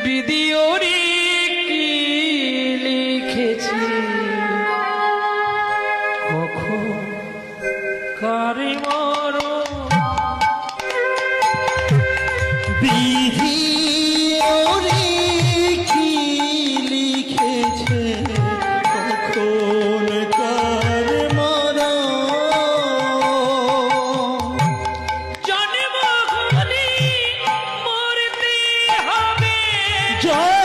বিধিওরে কি লিখেছে কখন কারে মরণ বিধি ওরে কি লিখেছে কখন কার মরণ জন্ম হলে মরতে হবে জয়